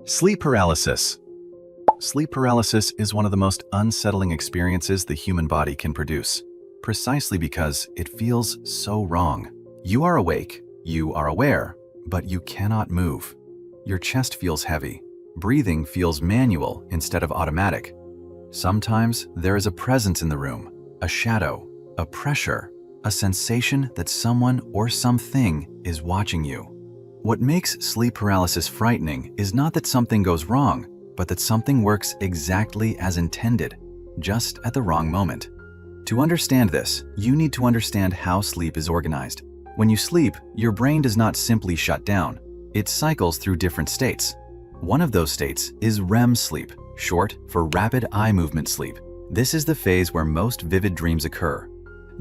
Sleep paralysis. Sleep paralysis is one of the most unsettling experiences the human body can produce, precisely because it feels so wrong. You are awake, you are aware, but you cannot move. Your chest feels heavy. Breathing feels manual instead of automatic. Sometimes there is a presence in the room, a shadow, a pressure, a sensation that someone or something is watching you. What makes sleep paralysis frightening is not that something goes wrong, but that something works exactly as intended, just at the wrong moment. To understand this, you need to understand how sleep is organized. When you sleep, your brain does not simply shut down. It cycles through different states. One of those states is REM sleep, short for rapid eye movement sleep. This is the phase where most vivid dreams occur.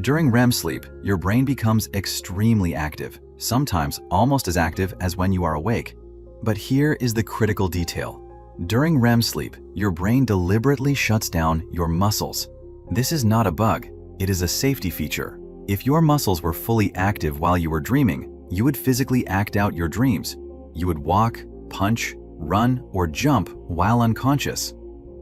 During REM sleep, your brain becomes extremely active, sometimes almost as active as when you are awake. But here is the critical detail. During REM sleep, your brain deliberately shuts down your muscles. This is not a bug, it is a safety feature. If your muscles were fully active while you were dreaming, you would physically act out your dreams. You would walk, punch, run, or jump while unconscious.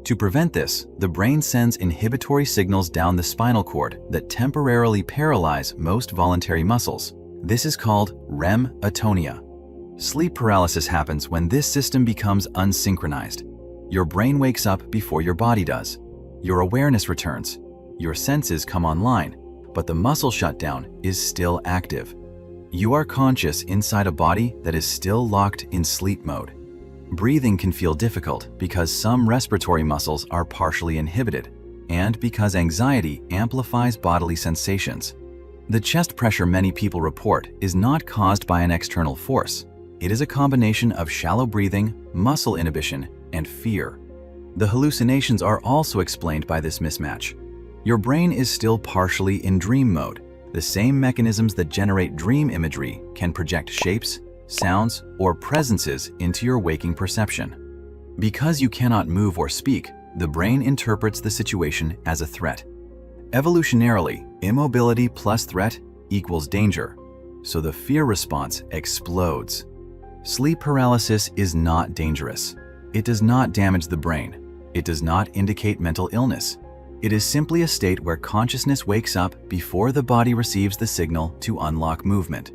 To prevent this, the brain sends inhibitory signals down the spinal cord that temporarily paralyze most voluntary muscles. This is called REM atonia. Sleep paralysis happens when this system becomes unsynchronized. Your brain wakes up before your body does. Your awareness returns. Your senses come online, but the muscle shutdown is still active. You are conscious inside a body that is still locked in sleep mode. Breathing can feel difficult because some respiratory muscles are partially inhibited, and because anxiety amplifies bodily sensations. The chest pressure many people report is not caused by an external force. It is a combination of shallow breathing, muscle inhibition, and fear. The hallucinations are also explained by this mismatch. Your brain is still partially in dream mode. The same mechanisms that generate dream imagery can project shapes, sounds, or presences into your waking perception. Because you cannot move or speak, the brain interprets the situation as a threat. Evolutionarily, immobility plus threat equals danger, so the fear response explodes. Sleep paralysis is not dangerous. It does not damage the brain. It does not indicate mental illness. It is simply a state where consciousness wakes up before the body receives the signal to unlock movement.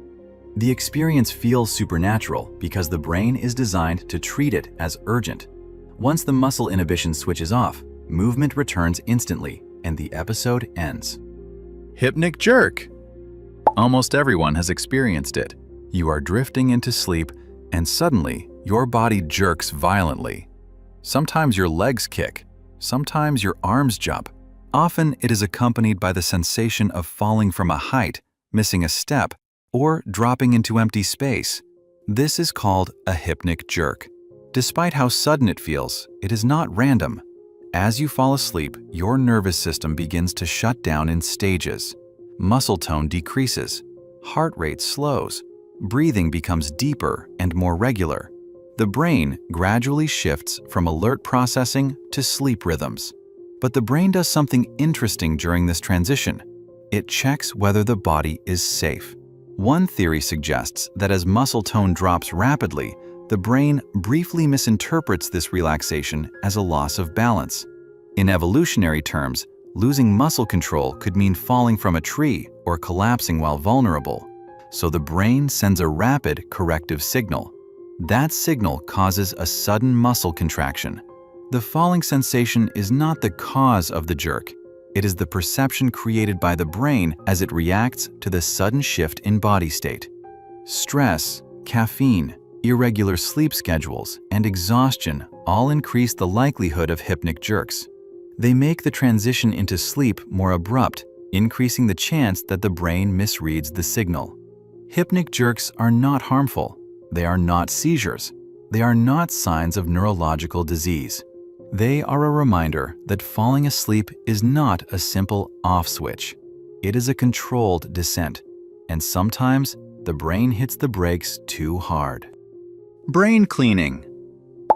The experience feels supernatural because the brain is designed to treat it as urgent. Once the muscle inhibition switches off, movement returns instantly, and the episode ends. Hypnic Jerk. Almost everyone has experienced it. You are drifting into sleep, and suddenly your body jerks violently. Sometimes your legs kick, sometimes your arms jump. Often it is accompanied by the sensation of falling from a height, missing a step, or dropping into empty space. This is called a hypnic jerk. Despite how sudden it feels, it is not random. As you fall asleep, your nervous system begins to shut down in stages. Muscle tone decreases, heart rate slows, breathing becomes deeper and more regular. The brain gradually shifts from alert processing to sleep rhythms. But the brain does something interesting during this transition. It checks whether the body is safe. One theory suggests that as muscle tone drops rapidly, the brain briefly misinterprets this relaxation as a loss of balance. In evolutionary terms, losing muscle control could mean falling from a tree or collapsing while vulnerable. So the brain sends a rapid corrective signal. That signal causes a sudden muscle contraction. The falling sensation is not the cause of the jerk. It is the perception created by the brain as it reacts to the sudden shift in body state. Stress, caffeine, irregular sleep schedules, and exhaustion all increase the likelihood of hypnic jerks. They make the transition into sleep more abrupt, increasing the chance that the brain misreads the signal. Hypnic jerks are not harmful. They are not seizures. They are not signs of neurological disease. They are a reminder that falling asleep is not a simple off switch. It is a controlled descent, and sometimes the brain hits the brakes too hard. Brain cleaning.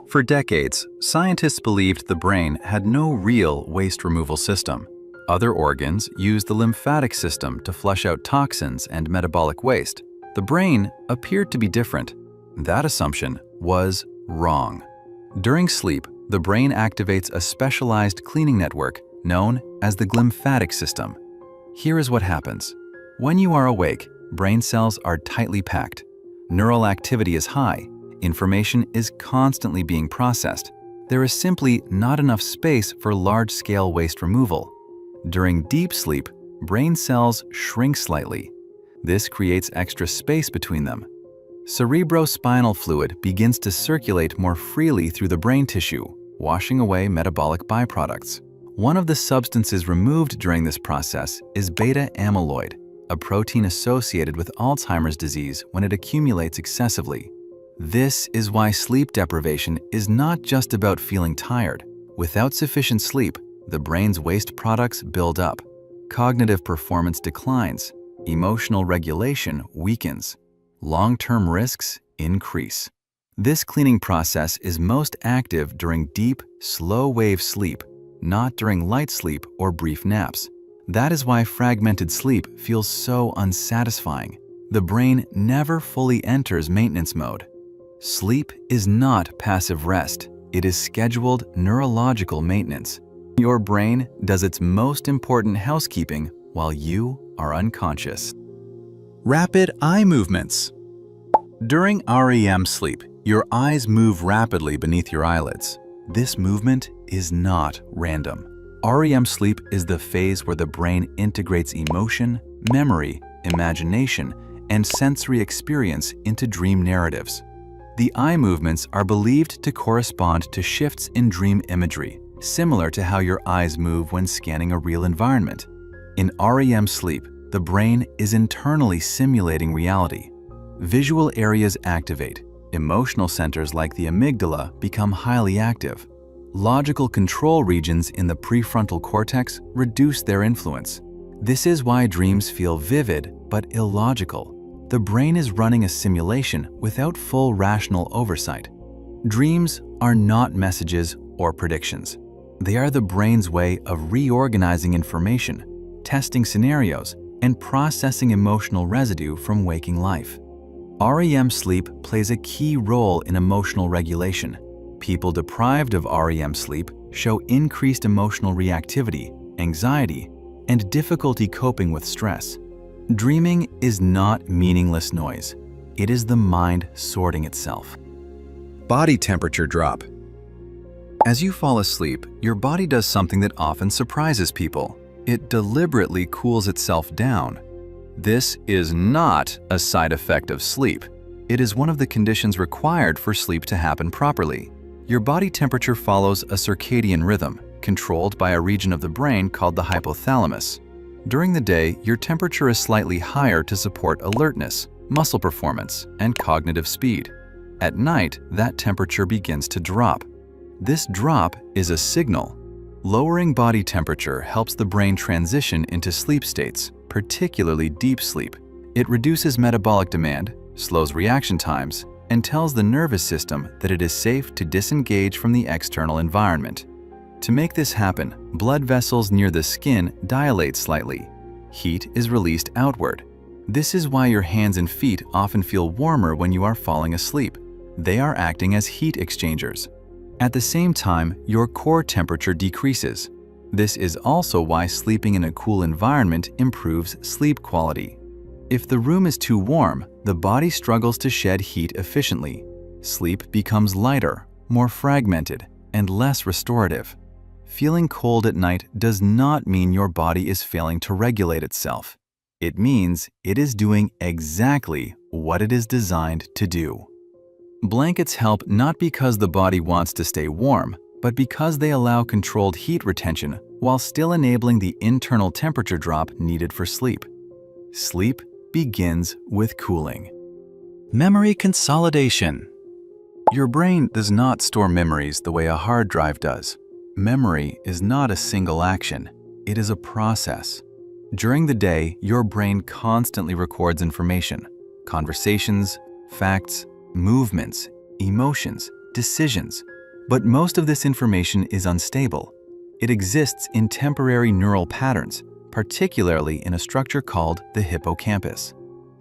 For decades, scientists believed the brain had no real waste removal system. Other organs use the lymphatic system to flush out toxins and metabolic waste. The brain appeared to be different. That assumption was wrong. During sleep, the brain activates a specialized cleaning network known as the glymphatic system. Here is what happens. When you are awake, brain cells are tightly packed. Neural activity is high. Information is constantly being processed. There is simply not enough space for large-scale waste removal. During deep sleep, brain cells shrink slightly. This creates extra space between them. Cerebrospinal fluid begins to circulate more freely through the brain tissue, washing away metabolic byproducts. One of the substances removed during this process is beta amyloid, a protein associated with Alzheimer's disease when it accumulates excessively. This is why sleep deprivation is not just about feeling tired. Without sufficient sleep, the brain's waste products build up. Cognitive performance declines. Emotional regulation weakens. Long-term risks increase. This cleaning process is most active during deep, slow-wave sleep, not during light sleep or brief naps. That is why fragmented sleep feels so unsatisfying. The brain never fully enters maintenance mode. Sleep is not passive rest. It is scheduled neurological maintenance. Your brain does its most important housekeeping while you are unconscious. Rapid eye movements. During REM sleep, your eyes move rapidly beneath your eyelids. This movement is not random. REM sleep is the phase where the brain integrates emotion, memory, imagination, and sensory experience into dream narratives. The eye movements are believed to correspond to shifts in dream imagery, similar to how your eyes move when scanning a real environment. In REM sleep, the brain is internally simulating reality. Visual areas activate. Emotional centers like the amygdala become highly active. Logical control regions in the prefrontal cortex reduce their influence. This is why dreams feel vivid but illogical. The brain is running a simulation without full rational oversight. Dreams are not messages or predictions. They are the brain's way of reorganizing information, testing scenarios, and processing emotional residue from waking life. REM sleep plays a key role in emotional regulation. People deprived of REM sleep show increased emotional reactivity, anxiety, and difficulty coping with stress. Dreaming is not meaningless noise. It is the mind sorting itself. Body temperature drop. As you fall asleep, your body does something that often surprises people. It deliberately cools itself down. This is not a side effect of sleep. It is one of the conditions required for sleep to happen properly. Your body temperature follows a circadian rhythm, controlled by a region of the brain called the hypothalamus. During the day, your temperature is slightly higher to support alertness, muscle performance, and cognitive speed. At night, that temperature begins to drop. This drop is a signal. Lowering body temperature helps the brain transition into sleep states, particularly deep sleep. It reduces metabolic demand, slows reaction times, and tells the nervous system that it is safe to disengage from the external environment. To make this happen, blood vessels near the skin dilate slightly. Heat is released outward. This is why your hands and feet often feel warmer when you are falling asleep. They are acting as heat exchangers. At the same time, your core temperature decreases. This is also why sleeping in a cool environment improves sleep quality. If the room is too warm, the body struggles to shed heat efficiently. Sleep becomes lighter, more fragmented, and less restorative. Feeling cold at night does not mean your body is failing to regulate itself. It means it is doing exactly what it is designed to do. Blankets help not because the body wants to stay warm, but because they allow controlled heat retention while still enabling the internal temperature drop needed for sleep. Sleep begins with cooling. Memory consolidation. Your brain does not store memories the way a hard drive does. Memory is not a single action. It is a process. During the day, your brain constantly records information, conversations, facts, movements, emotions, decisions. But most of this information is unstable. It exists in temporary neural patterns, particularly in a structure called the hippocampus.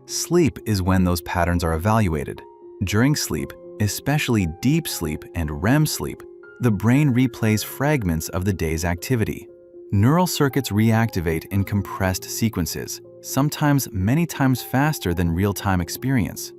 Sleep is when those patterns are evaluated. During sleep, especially deep sleep and REM sleep, the brain replays fragments of the day's activity. Neural circuits reactivate in compressed sequences, sometimes many times faster than real-time experience.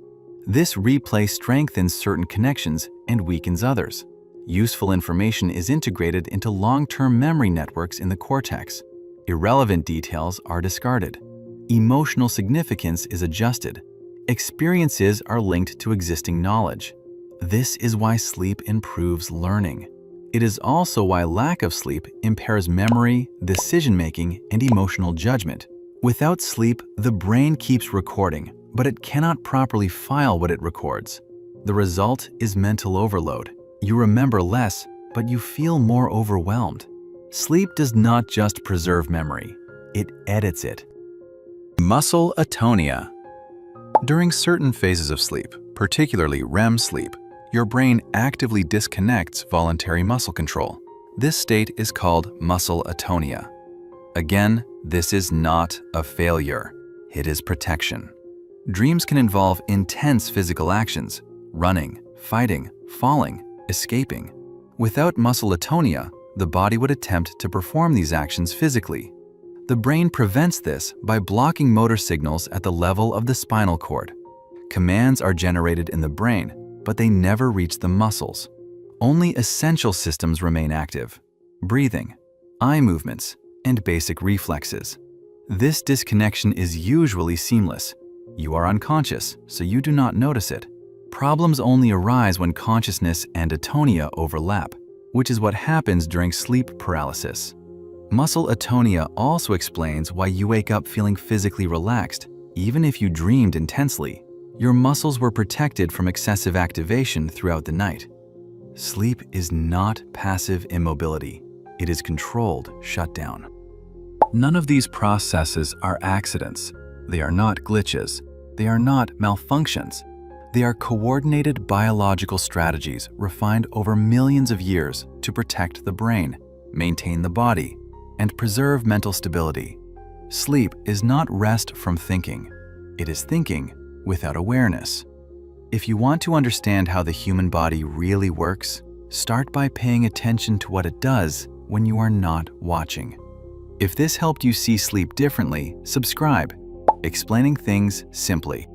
This replay strengthens certain connections and weakens others. Useful information is integrated into long-term memory networks in the cortex. Irrelevant details are discarded. Emotional significance is adjusted. Experiences are linked to existing knowledge. This is why sleep improves learning. It is also why lack of sleep impairs memory, decision-making, and emotional judgment. Without sleep, the brain keeps recording, but it cannot properly file what it records. The result is mental overload. You remember less, but you feel more overwhelmed. Sleep does not just preserve memory, it edits it. Muscle atonia. During certain phases of sleep, particularly REM sleep, your brain actively disconnects voluntary muscle control. This state is called muscle atonia. Again, this is not a failure. It is protection. Dreams can involve intense physical actions: running, fighting, falling, escaping. Without muscle atonia, the body would attempt to perform these actions physically. The brain prevents this by blocking motor signals at the level of the spinal cord. Commands are generated in the brain, but they never reach the muscles. Only essential systems remain active: breathing, eye movements, and basic reflexes. This disconnection is usually seamless. You are unconscious, so you do not notice it. Problems only arise when consciousness and atonia overlap, which is what happens during sleep paralysis. Muscle atonia also explains why you wake up feeling physically relaxed, even if you dreamed intensely. Your muscles were protected from excessive activation throughout the night. Sleep is not passive immobility. It is controlled shutdown. None of these processes are accidents. They are not glitches. They are not malfunctions. They are coordinated biological strategies refined over millions of years to protect the brain, maintain the body, and preserve mental stability. Sleep is not rest from thinking. It is thinking without awareness. If you want to understand how the human body really works, start by paying attention to what it does when you are not watching. If this helped you see sleep differently, subscribe. Explaining things simply.